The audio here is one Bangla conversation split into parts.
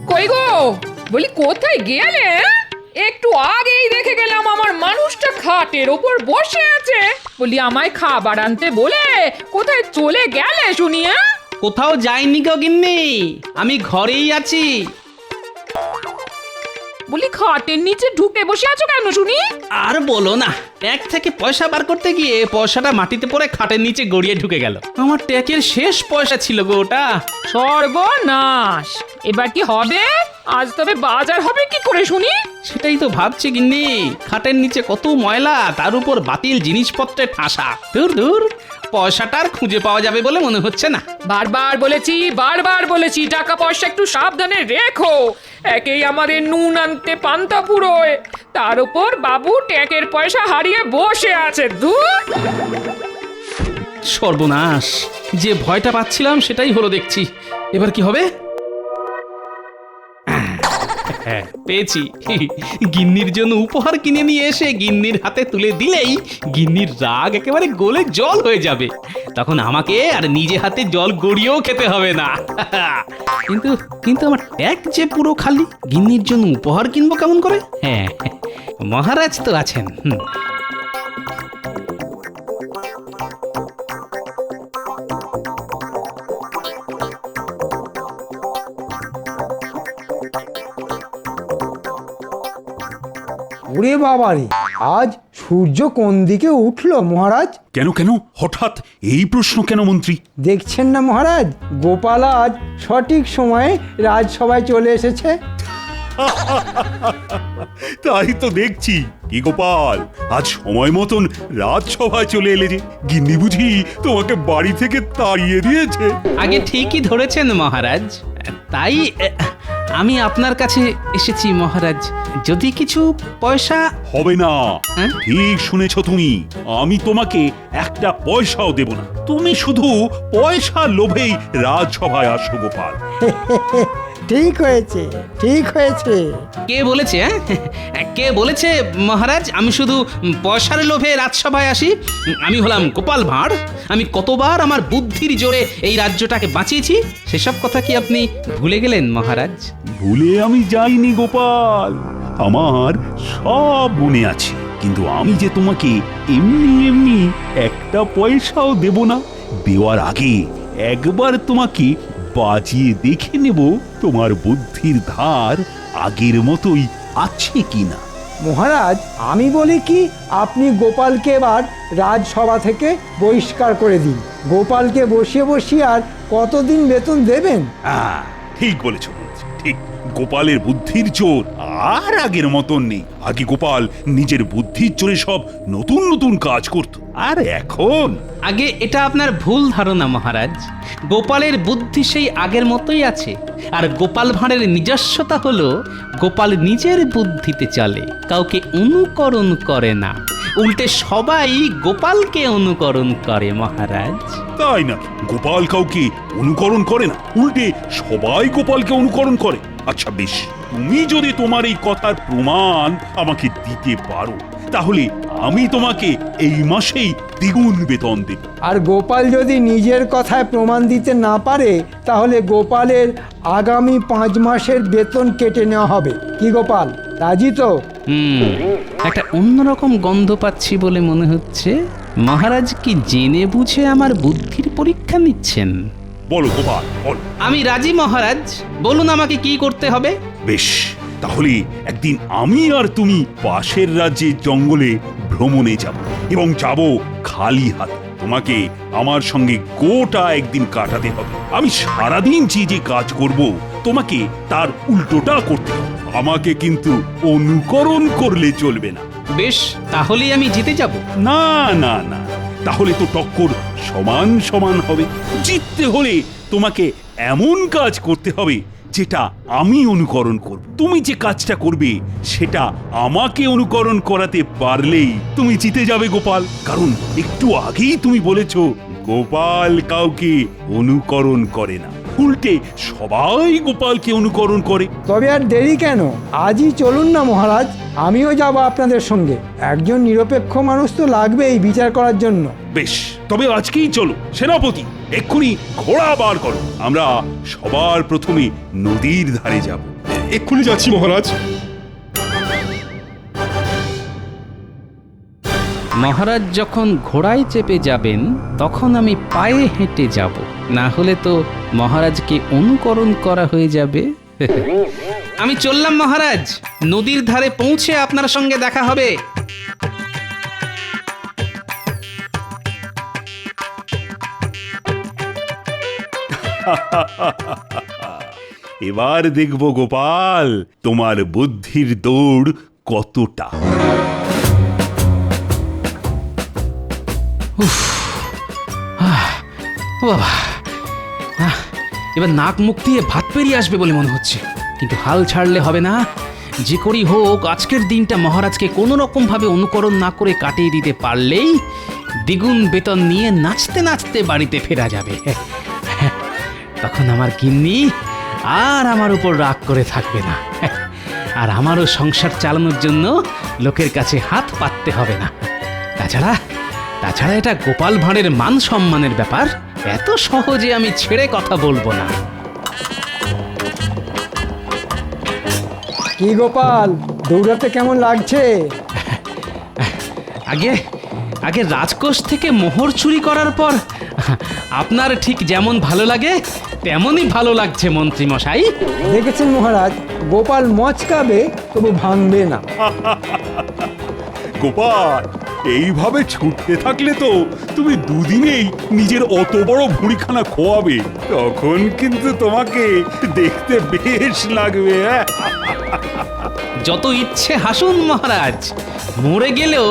কই গো, বলি কোথায় গেলে? একটু আগেই দেখে গেলাম আমার মানুষটা খাটের ওপর বসে আছে। বলি আমায় খাবার আনতে বলে কোথায় চলে গেলে শুনি? কোথাও যাইনি গো গিন্নি, আমি ঘরেই আছি। বলি খাটের নিচে ঢুকে বসে আছো কেন শুনি? আর বলো না, ট্যাগ থেকে পয়সা বার করতে গিয়ে পয়সাটা মাটিতে পড়ে খাটের নিচে গড়িয়ে ঢুকে গেল। আমার ট্যাগের শেষ পয়সা ছিল গো ওটা। সর্বনাশ! এবার কি হবে? আজ তবে বাজার হবে কি করে শুনি? সেটাই তো ভাবছি গিন্নি, খাটের নিচে কত ময়লা, তার উপর বাতিল জিনিসপত্রে ঠাসা। দূর দূর, পয়সাটা আর খুঁজে পাওয়া যাবে বলে মনে হচ্ছে না। বারবার বলেছি টাকা পয়সা একটু সাবধানে রেখো। একেই আমাদের নুন আনতে পান্তা ফুরোয়, তার উপর বাবু ট্যাকের পয়সা হারিয়ে বসে আছে। ধুর! সর্বনাশ, যে ভয়টা পাচ্ছিলাম সেটাই হলো দেখছি। এবার কি হবে? পেয়েছি। গিন্নির জন্য উপহার কিনে নিয়ে এসে গিন্নির হাতে তুলে দিলেই গিন্নির রাগ একেবারে গলে জল হয়ে যাবে। তখন আমাকে আর নিজে হাতে জল গড়িয়েও খেতে হবে না। কিন্তু কিন্তু আমার ট্যাগ যে পুরো খালি, গিন্নির জন্য উপহার কিনবো কেমন করে? হ্যাঁ, মহারাজ তো আছেন। ওরে বাবারে, আজ সূর্য কোন দিকে উঠলো মহারাজ? কেন কেন হঠাৎ এই প্রশ্ন কেন মন্ত্রী? দেখছেন না মহারাজ, গোপাল আজ সঠিক সময়ে রাজসভায় চলে এসেছে। তাই তো দেখছি। কি গোপাল, আজ সময় মতন রাজসভায় চলে এলে যে? গিন্নি বুঝি তোমাকে বাড়ি থেকে তাড়িয়ে দিয়েছে? আগে ঠিকই ধরেছেন মহারাজ, তাই আমি আপনার কাছে এসেছি মহারাজ। যদি কিছু পয়সা হবে না। হ্যাঁ? ঠিক শুনেছ তুমি, আমি তোমাকে একটা পয়সাও দেব না। তুমি শুধু পয়সার লোভেই রাজসভায় আসো গোপাল। ঠিক হয়েছে, ঠিক হয়েছে। কে বলেছে? কে বলেছে মহারাজ আমি শুধু পয়সার লোভে রাজসভায় আসি? আমি হলাম গোপাল ভাঁড়। আমি কতবার আমার বুদ্ধির জোরে এই রাজ্যটাকে বাঁচিয়েছি, সেসব কথা কি আপনি ভুলে গেলেন মহারাজ? ভুলে আমি যাইনি গোপাল, আমার সব মনে আছে। কিন্তু আমি যে তোমাকে এমনি এমনি একটা পয়সাও দেব না। দেওয়ার আগে একবার তোমাকে বাজিয়ে দেখে নেব তোমার বুদ্ধির ধার আগের মতোই আছে কিনা। মহারাজ, আমি বলি কি, আপনি গোপালকে এবার রাজসভা থেকে বহিষ্কার করে দিন। গোপালকে বসিয়ে বসিয়ে আর কতদিন বেতন দেবেন? ঠিক বলেছ মন্ত্রী, ঠিক। গোপালের বুদ্ধির জোর আর আগের মতন নেই। আগে গোপাল নিজের বুদ্ধির জোরে সব নতুন নতুন কাজ করত, আর এখন আগে এটা আপনার ভুল ধারণা মহারাজ। গোপালের বুদ্ধি সেই আগের মতোই আছে, আর গোপাল ভাঁড়ের নিজস্বতা হলো গোপাল নিজের বুদ্ধিতে চলে, কাউকে অনুকরণ করে না। উল্টে সবাই গোপালকে অনুকরণ করে মহারাজ। তাই না? গোপাল কাউকে অনুকরণ করে না, উল্টে সবাই গোপালকে অনুকরণ করে। আচ্ছা বেশ, তুমি যদি তোমার এই কথার প্রমাণ আমাকে দিতে পারো, তাহলে আমি তোমাকে এই মাসেই দ্বিগুণ বেতন দেব। আর গোপাল যদি নিজের কথায় প্রমাণ দিতে না পারে, তাহলে গোপালের আগামী 5 মাসের বেতন কেটে নেওয়া হবে। কি গোপাল, রাজি তো? একটা অন্যরকম গন্ধ পাচ্ছি বলে মনে হচ্ছে। মহারাজ কি জেনে বুঝে আমার বুদ্ধির পরীক্ষা নিচ্ছেন? বলো গোপাল, বল। আমি রাজি মহারাজ, বলুন আমাকে কি করতে হবে। বেশ, তাহলে একদিন আমি আর তুমি পাশের রাজ্যের জঙ্গলে ভ্রমণে যাব, এবং যাব খালি হাতে। তোমাকে আমার সঙ্গে গোটা একদিন কাটাতে হবে। আমি সারাদিন যে যে কাজ করব, তোমাকে তার উল্টোটা করতে হবে। আমাকে কিন্তু অনুকরণ করলে চলবে না। বেশ, তাহলেই আমি জিতে যাব। না না না, তাহলে তো টক্কর সমান সমান হবে। জিততে হলে তোমাকে এমন কাজ করতে হবে যেটা আমি অনুকরণ করব। তুমি যে কাজটা করবে সেটা আমাকে অনুকরণ করাতে পারলেই তুমি জিতে যাবে গোপাল। কারণ একটু আগেই তুমি বলেছো গোপাল কাউকে অনুকরণ করে না, উল্টে সবাই গোপালকে অনুকরণ করে। তবে আর দেরি কেন, আজই চলুন না মহারাজ, আমিও যাব আপনাদের সঙ্গে। একজন নিরপেক্ষ মানুষ তো লাগবেই বিচার করার জন্য। বেশ, তবে আজকেই চলো সেনাপতি, এক্ষুনি ঘোড়া বার করো, আমরা সবার প্রথমে নদীর ধারে যাব। এক্ষুনি যাচ্ছি মহারাজ। মহারাজ যখন ঘোড়ায় চেপে যাবেন তখন আমি পায়ে হেঁটে যাব, না হলে তো মহারাজকে অনুকরণ করা হয়ে যাবে। আমি চললাম মহারাজ, নদীর ধারে পৌঁছে আপনার সঙ্গে দেখা হবে। এবার দেখবো গোপাল তোমার বুদ্ধির দৌড় কতটা। ও বাবা, এবার নাক মুখ দিয়ে ভাত পেরিয়ে আসবে বলে মনে হচ্ছে, কিন্তু হাল ছাড়লে হবে না। যে করি হোক আজকের দিনটা মহারাজকে কোনো রকম ভাবে অনুকরণ না করে কাটিয়ে দিতে পারলেই দ্বিগুণ বেতন নিয়ে নাচতে নাচতে বাড়িতে ফেরা যাবে। তখন আমার গিন্নি আর আমার উপর রাগ করে থাকবে না, আর আমারও সংসার চালানোর জন্য লোকের কাছে হাত পাততে হবে না। তাছাড়া এটা গোপাল ভাঁড়ের মান সম্মানের ব্যাপার, এত সহজে আমি ছেড়ে কথা বলবো না। কি গোপাল, দৌড়াতে কেমন লাগছে? আগে রাজকোষ থেকে মোহর চুরি করার পর আপনার ঠিক যেমন ভালো লাগে তেমনই ভালো লাগছে মন্ত্রী মশাই। দেখেছেন মহারাজ, গোপাল মচকাবে তবু ভাঙবে না। গোপাল, এইভাবে ছুটতে থাকলে তো তুমি দুদিনেই নিজের অত বড় ভুঁড়িখানা খোয়াবে, তখন কিন্তু তোমাকে দেখতে বেশ লাগবে। যত ইচ্ছে হাসুন মহারাজ, মরে গেলেও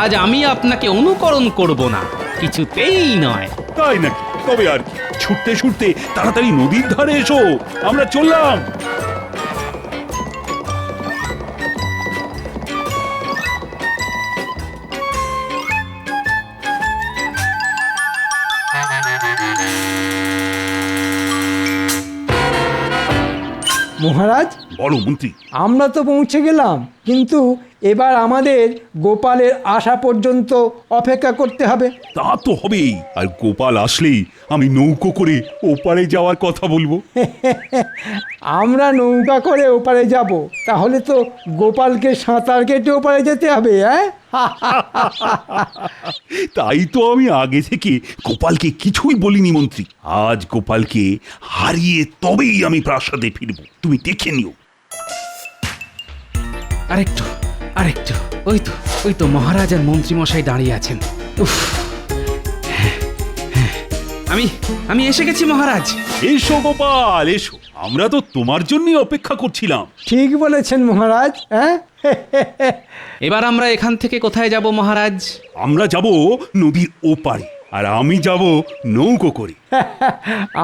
আজ আমি আপনাকে অনুকরণ করব না, কিছুতেই নয়। তাই নাকি? তবে আর কি, ছুটতে ছুটতে তাড়াতাড়ি নদীর ধারে এসো, আমরা চললাম। মহারাজ, বলো মন্ত্রী। আমরা তো পৌঁছে গেলাম, কিন্তু এবার আমাদের গোপালের আসা পর্যন্ত অপেক্ষা করতে হবে। তা তো হবেই, আর গোপাল আসলেই আমি নৌকো করে ওপারে যাওয়ার কথা বলবো। আমরা নৌকা করে ওপারে যাব, তাহলে তো গোপালকে সাঁতার কেটে ওপারে যেতে হবে। হ্যাঁ, তাই তো আমি আগে থেকে গোপালকে কিছুই বলিনি মন্ত্রী। আজ গোপালকে হারিয়ে তবেই আমি প্রাসাদে ফিরবো, তুমি দেখে নিও। আরেকটু, ওই তো মহারাজ আর মন্ত্রী মশাই দাঁড়িয়ে আছেন। উফ, আমি এসে গেছি মহারাজ। এসো গোপাল এসো, আমরা তো তোমার জন্যই অপেক্ষা করছিলাম। ঠিক বলেছেন মহারাজ। হ্যাঁ, এবার আমরা এখান থেকে কোথায় যাব মহারাজ? আমরা যাব নদীর ওপারে, আর আমি যাব নৌকো করে।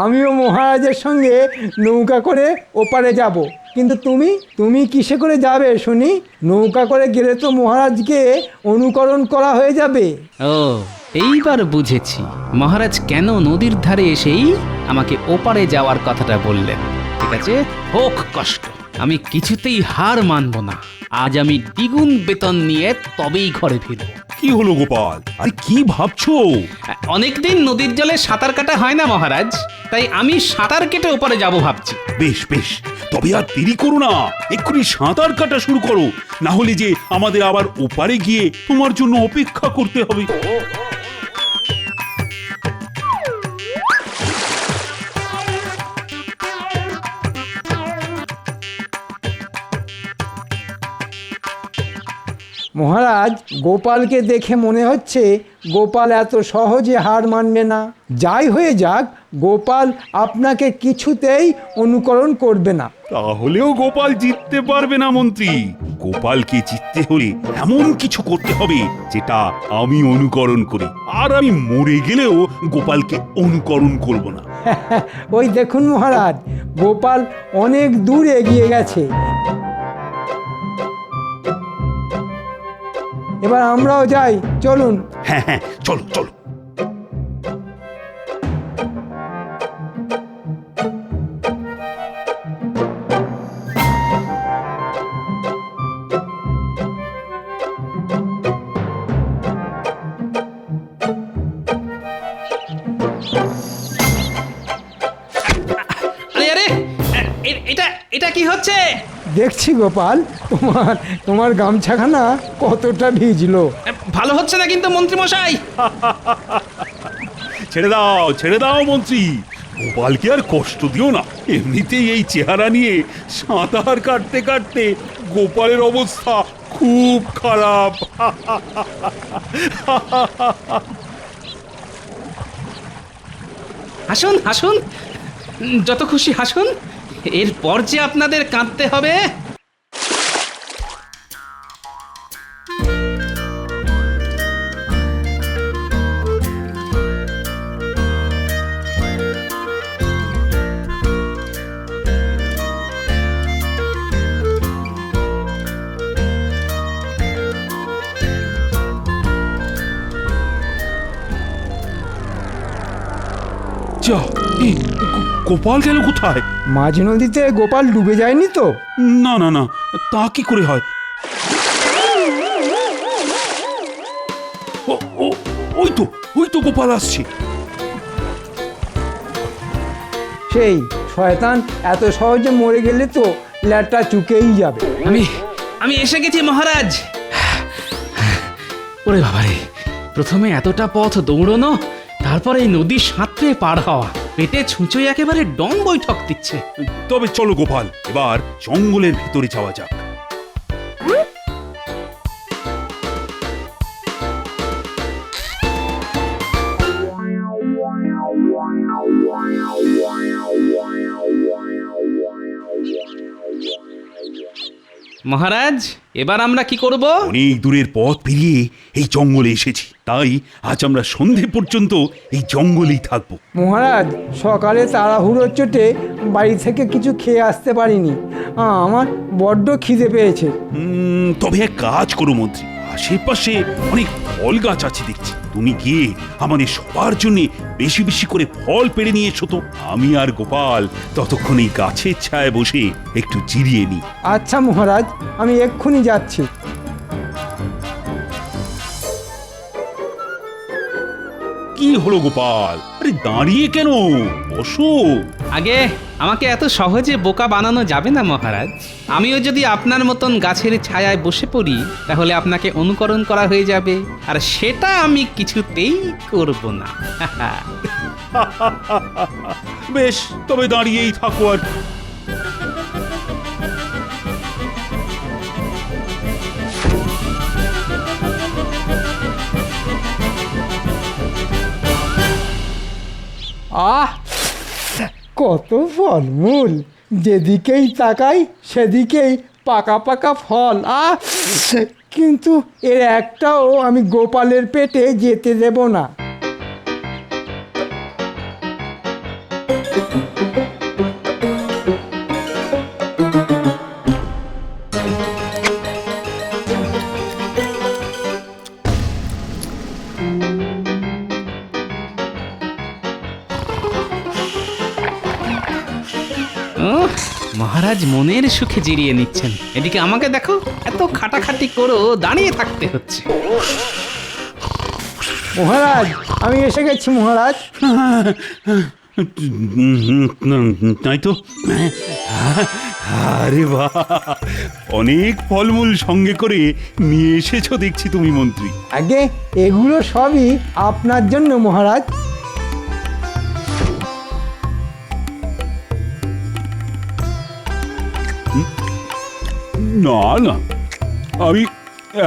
আমিও মহারাজের সঙ্গে নৌকা করে ওপারে যাব, কিন্তু তুমি কিসে করে যাবে শুনি? নৌকা করে গেলে তো মহারাজকে অনুকরণ করা হয়ে যাবে। ও, এইবার বুঝেছি মহারাজ কেন নদীর ধারে এসেই আমাকে ওপারে যাওয়ার কথাটা বললেন। ঠিক আছে, হোক কষ্ট, আমি কিছুতেই হার মানব না। আজ আমি দ্বিগুণ বেতন নিয়ে তবেই ঘরে ফিরব। কি হলো গোপাল, আরে কি ভাবছো? অনেকদিন নদীর জলে সাঁতার কাটা হয় না মহারাজ, তাই আমি সাঁতার কেটে ওপারে যাব ভাবছি। বেশ বেশ, তবে আর দেরি করো না, এক্ষুনি সাঁতার কাটা শুরু করো, না হলে যে আমাদের আবার ওপারে গিয়ে তোমার জন্য অপেক্ষা করতে হবে। মহারাজ, গোপালকে দেখে মনে হচ্ছে গোপাল এত সহজে হার মানবে না। যাই হয়ে যাক, গোপাল আপনাকে কিছুতেই অনুকরণ করবে না। তাহলেও গোপাল জিততে পারবে না মন্ত্রী। গোপালকে জিততে হলে এমন কিছু করতে হবে যেটা আমি অনুকরণ করি, আর আমি মরে গেলেও গোপালকে অনুকরণ করব না। ওই দেখুন মহারাজ, গোপাল অনেক দূর এগিয়ে গেছে। এবার আমরাও যাই, চলুন। হ্যাঁ হ্যাঁ, চলো চলো। হচ্ছে? দেখছি গোপাল, তোমার তোমার গামছাখানা কতটা ভিজলো। ভালো হচ্ছে না কিন্তু মন্ত্রী মশাই। ছেড়ে দাও মন্ত্রী, গোপালকে আর কষ্ট দিও না। এমনিতেই এই চেহারা নিয়ে সাঁতার কাটতে কাটতে গোপালের অবস্থা খুব খারাপ। হাসুন হাসুন, যত খুশি হাসুন, এরপর যে আপনাদের কাঁদতে হবে। যা, এই গোপাল গেল কোথায়? মাঝ নদীতে গোপাল ডুবে যায়নি তো? না না না, তা কি করে হয়? ও ও ওই তো গোপাল আসছে। সেই শয়তান এত সহজে মরে গেলে তো ল্যাটটা চুকেই যাবে। আমি এসে গেছি মহারাজ। ওরে বাবারে, প্রথমে এতটা পথ দৌড়নো, তারপর এই নদী সাঁতরে পার হওয়া, পেটে ছুঁচোয় একেবারে ডং বৈঠক দিচ্ছে। তবে চলো গোপাল, এবার জঙ্গলের ভিতরে যাওয়া যাক। মহারাজ, এবার আমরা কি করব? অনেক দূরের পথ পেরিয়ে এই জঙ্গলে এসেছি, তাই আজ আমরা সন্ধে পর্যন্ত এই জঙ্গলেই থাকবো। মহারাজ, সকালে তাড়াহুড়োর চোটে বাড়ি থেকে কিছু খেয়ে আসতে পারিনি। আমার বড্ড খিদে পেয়েছে। তবে এক কাজ করো মন্ত্রী, আশেপাশে অনেক ফল গাছ আছে দেখছি, তুমি গিয়ে আমাদের সবার জন্য বেশি বেশি করে ফল পেড়ে নিয়ে এসো তো। আমি আর গোপাল ততক্ষণ এই গাছের ছায়ায় বসে একটু জিরিয়ে নিই। আচ্ছা মহারাজ, আমি এক্ষুনি যাচ্ছি। কি হলো গোপাল, আরে দাঁড়িয়ে কেন, বসো। আগে আমাকে এত সহজে বোকা বানানো যাবে না মহারাজ। আমিও যদি আপনার মতন গাছের ছায়ায় বসে পড়ি, তাহলে আপনাকে অনুকরণ করা হয়ে যাবে, আর সেটা আমি কিছুতেই করব না। বেশ, তবে দাঁড়িয়েই থাকো আর কি। আহ, কত ফলমূল! যেদিকেই তাকাই সেদিকেই পাকা পাকা ফল। কিন্তু এর একটাও আমি গোপালের পেটে যেতে দেব না। মহারাজ মনের সুখে জিরিয়ে নিচ্ছেন, এদিকে আমাকে দেখো, এত খাটাখাটি করো, দাঁড়িয়ে থাকতে হচ্ছে। মহারাজ, আমি এসে গেছি মহারাজ। তাই তো, আরে বাহ, অনেক ফলমূল সঙ্গে করে নিয়ে এসেছো দেখছি তুমি মন্ত্রী। আগে এগুলো সবই আপনার জন্য মহারাজ। না না, আমি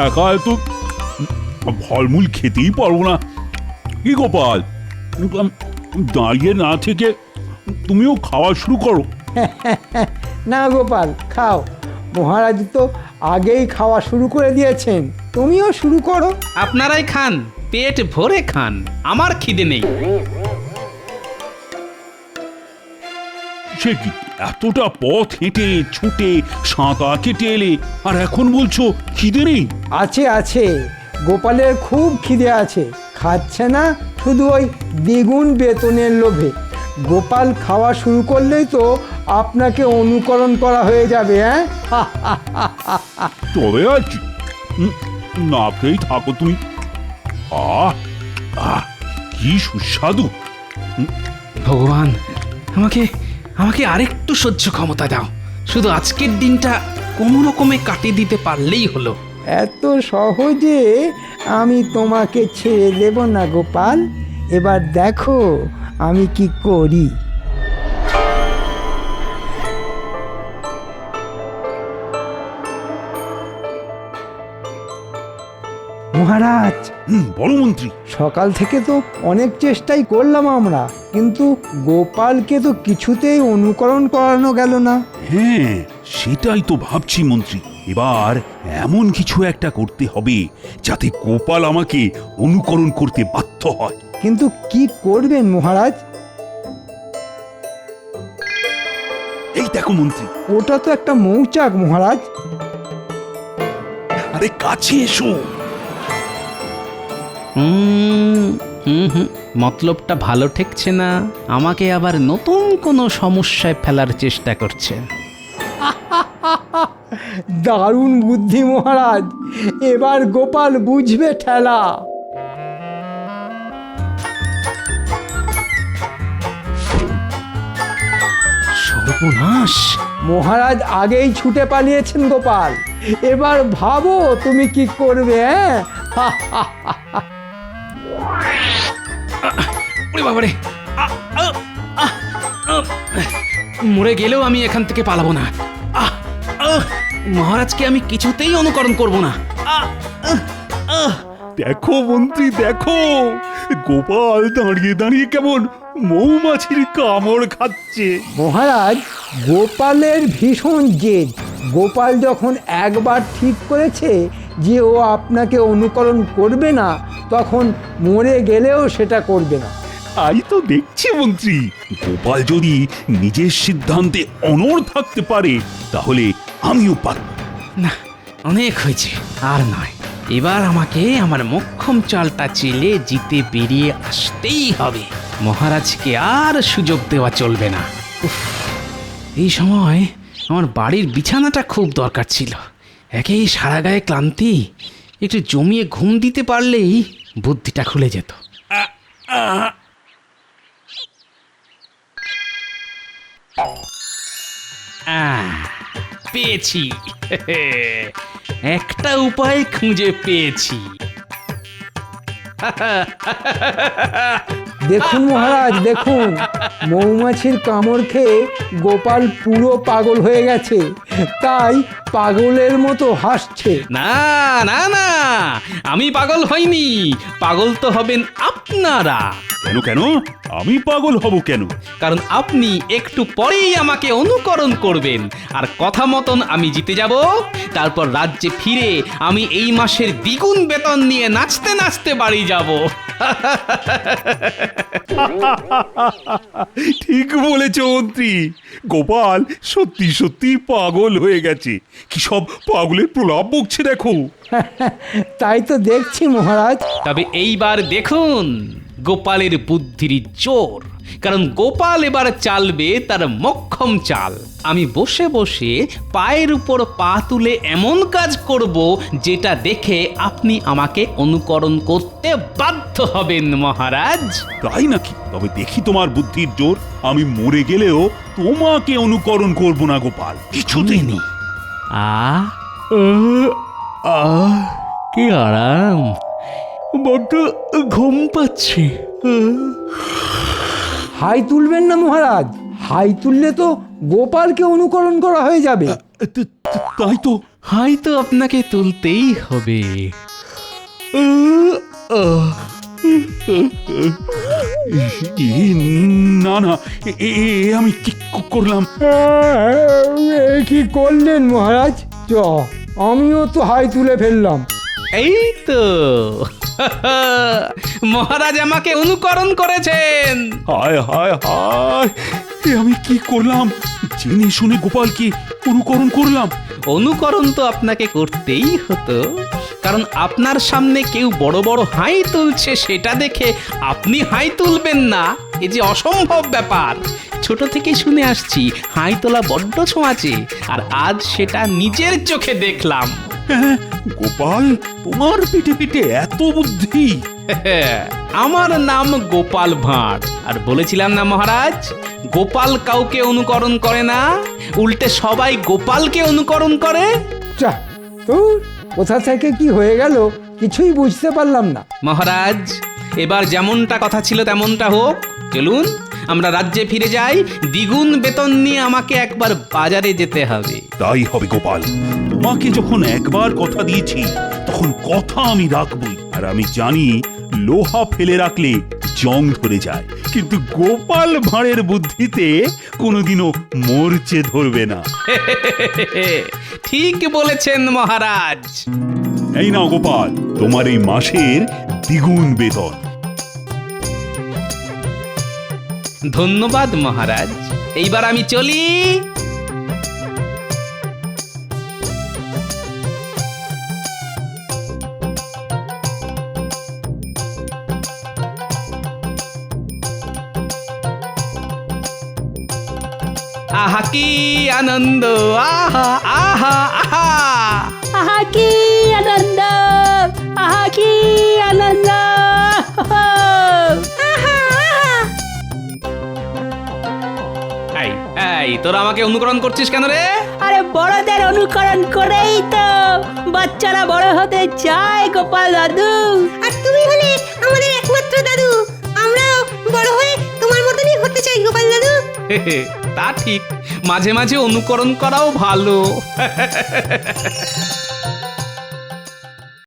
একা এত ফলমূল খেতেই পারবো না। কি গোপাল, দাঁড়িয়ে না থেকে তুমিও খাওয়া শুরু করো। না গোপাল, খাও। মহারাজ তো আগেই খাওয়া শুরু করে দিয়েছেন, তুমিও শুরু করো। আপনারাই খান, পেট ভরে খান, আমার খিদে নেই। সে কি, এতটা পথ হেঁটে ছুটে সাঁতার কেটে এলে, আর এখন বলছো খিদে নেই? আছে আছে, গোপালের খুব খিদে আছে, খাচ্ছে না শুধু ওই দ্বিগুণ বেতনের লোভে। গোপাল খাওয়া শুরু করলেই তো আপনাকে অনুকরণ করা হয়ে যাবে। হ্যাঁ, তবে আর কি, না খেয়েই থাকো তুমি। আহ আহ, কি সুস্বাদু। ভগবান, আমাকে আমাকে আরেকটু সহ্য ক্ষমতা দাও। শুধু আজকের দিনটা কোনো রকমে কাটিয়ে দিতে পারলেই হলো। এত সহজে আমি তোমাকে ছেড়ে দেব না গোপাল। এবার দেখো আমি কি করি। মহারাজ, বলো মন্ত্রী। সকাল থেকে তো অনেক চেষ্টাই করলাম আমরা, কিন্তু গোপালকে তো কিছুতেই অনুকরণ করানো গেল না। হ্যাঁ, সেটাই তো ভাবছি মন্ত্রী। এবার এমন কিছু একটা করতে হবে যাতে গোপাল আমাকে অনুকরণ করতে বাধ্য হয়। কিন্তু কি করবেন মহারাজ? এই দেখো মন্ত্রী। ওটা তো একটা মৌচাক মহারাজ। আরে কাছে এসো। মতলবটা ভালো ঠেকছে না, আমাকে আবার নতুন কোনো সমস্যায় ফেলার চেষ্টা করছেন। দারুণ বুদ্ধি মহারাজ, এবার গোপাল বুঝবে ঠেলা। সর্বনাশ! মহারাজ আগেই ছুটে পালিয়েছেন গোপাল, এবার ভাবো তুমি কি করবে। ওরে বাবারে! মরে গেলেও আমি এখান থেকে পালাবো না। মহারাজকে আমি কিছুতেই অনুকরণ করব না। দেখো মন্ত্রী, দেখো গোপাল দাঁড়িয়ে দাঁড়িয়ে কেমন মৌমাছির কামড় খাচ্ছে। মহারাজ, গোপালের ভীষণ জেদ। গোপাল যখন একবার ঠিক করেছে যে ও আপনাকে অনুকরণ করবে না, তখন মরে গেলেও সেটা করবে না। তাই তো দেখছি মন্ত্রী, গোপাল যদি নিজের সিদ্ধান্তে অনড় থাকতে পারে তাহলে আমিও পারব। না, অনেক হয়েছে, আর নয়। এবার আমাকে আমার মোক্ষম চালটা চেলে জিতে বেরিয়ে আসতেই হবে। মহারাজকে আর সুযোগ দেওয়া চলবে না। উফ, এই সময় আমার বাড়ির বিছানাটা খুব দরকার ছিল। একেই সারা গায়ে ক্লান্তি, একটু জমিয়ে ঘুম দিতে পারলেই বুদ্ধিটা খুলে যেত। পেয়েছি। একটা উপায় খুঁজে পেয়েছি। দেখুন মহারাজ, দেখুন মৌমাছির কামড় খেয়ে গোপাল পুরো পাগল হয়ে গেছে, তাই পাগলের মতো হাসছে। না না না, আমি পাগল হইনি। পাগল তো হবেন আপনারা। কেন কেন? আমি পাগল হব কেন? কারণ আপনি একটু পরেই আমাকে অনুকরণ করবেন, আর কথা মতন আমি জিতে যাব। তারপর রাজ্যে ফিরে আমি এই মাসের দ্বিগুণ বেতন নিয়ে নাচতে নাচতে বাড়ি যাব। ঠিক বলেছ মন্ত্রী, গোপাল সত্যি সত্যি পাগল হয়ে গেছে। কি সব পাগলের প্রলাপ বকছে দেখো। তাই তো দেখছি মহারাজ। তবে এইবার দেখুন গোপালের বুদ্ধির জোর। কারণ গোপাল এবার চালবে তার মোক্ষম চাল। আমি বসে বসে পায়ের উপর পা তুলে এমন কাজ করব যেটা দেখে আপনি আমাকে অনুকরণ করতে বাধ্য হবেন মহারাজ। তাই নাকি? তবে দেখি তোমার বুদ্ধির জোর। আমি মরে গেলেও তোমাকে অনুকরণ করব না গোপাল, কিছুতেই নেই। কি আরাম, বড্ড ঘুম পাচ্ছে। হাই তুলবেন না মহারাজ, হাই তুললে তো গোপালকে অনুকরণ করা হয়ে যাবে। তাই তো। হয়তো আপনাকে তুলতেই হবে। না না, আমি কি করলাম? কি করলেন মহারাজ? আমিও তো হাই তুলে ফেললাম। এই তো মহারাজ আমাকে অনুকরণ করেছেন। হায় হায় হায়, আমি কি করলাম? জেনে শুনে গোপালকে অনুকরণ করলাম। অনুকরণ তো আপনাকে করতেই হতো, কারণ আপনার সামনে কেউ বড় বড় হাই তুলছে সেটা দেখে আপনি হাই তুলবেন না, এ যে অসম্ভব ব্যাপার। ছোট থেকে শুনে আসছি হাই তোলা বড্ড ছোঁয়াচে, আর আজ সেটা নিজের চোখে দেখলাম। গোপাল, তোমার পিঠে পিঠে এত বুদ্ধি! আমার নাম গোপাল ভাঁড়। আর বলেছিলাম না মহারাজ, গোপাল কাউকে অনুকরণ করে না, উল্টে সবাই গোপালকে অনুকরণ করে। যা তো, কোথা থেকে কি হয়ে গেল কিছুই বুঝতে পারলাম না। মহারাজ, এবার যেমনটা কথা ছিল তেমনটা হোক। চলুন আমরা রাজ্যে ফিরে যাই। দ্বিগুণ বেতন নিয়ে আমাকে একবার বাজারে যেতে হবে। তাই হবে গোপাল, তোমাকে যখন একবার কথা দিয়েছি তখন কথা আমি রাখবই। আর আমি জানি লোহা ফেলে রাখলে জং ধরে যায়, কিন্তু গোপাল ভাঁড়ের বুদ্ধিতে কোনোদিনও মরচে ধরবে না। ঠিক বলেছেন মহারাজ। এই নাও গোপাল, তোমার এই মাসের দ্বিগুণ বেতন। ধন্যবাদ মহারাজ, এইবার আমি চলি। আহা কি আনন্দ, আহা আহা আহা। আহা কি আনন্দ, আহা কি আনন্দ। এই এই, তোরা আমাকে অনুকরণ করছিস কেন রে? আরে বড়দের অনুকরণ করেই তো বাচ্চারা বড় হতে চায় গোপাল দাদু। আর তুমি হলে আমাদের একমাত্র দাদু, আমরাও বড় হয়ে তোমার মতনই হতে চাই গোপাল দাদু। তা ঠিক, মাঝে মাঝে অনুকরণ করাও ভালো।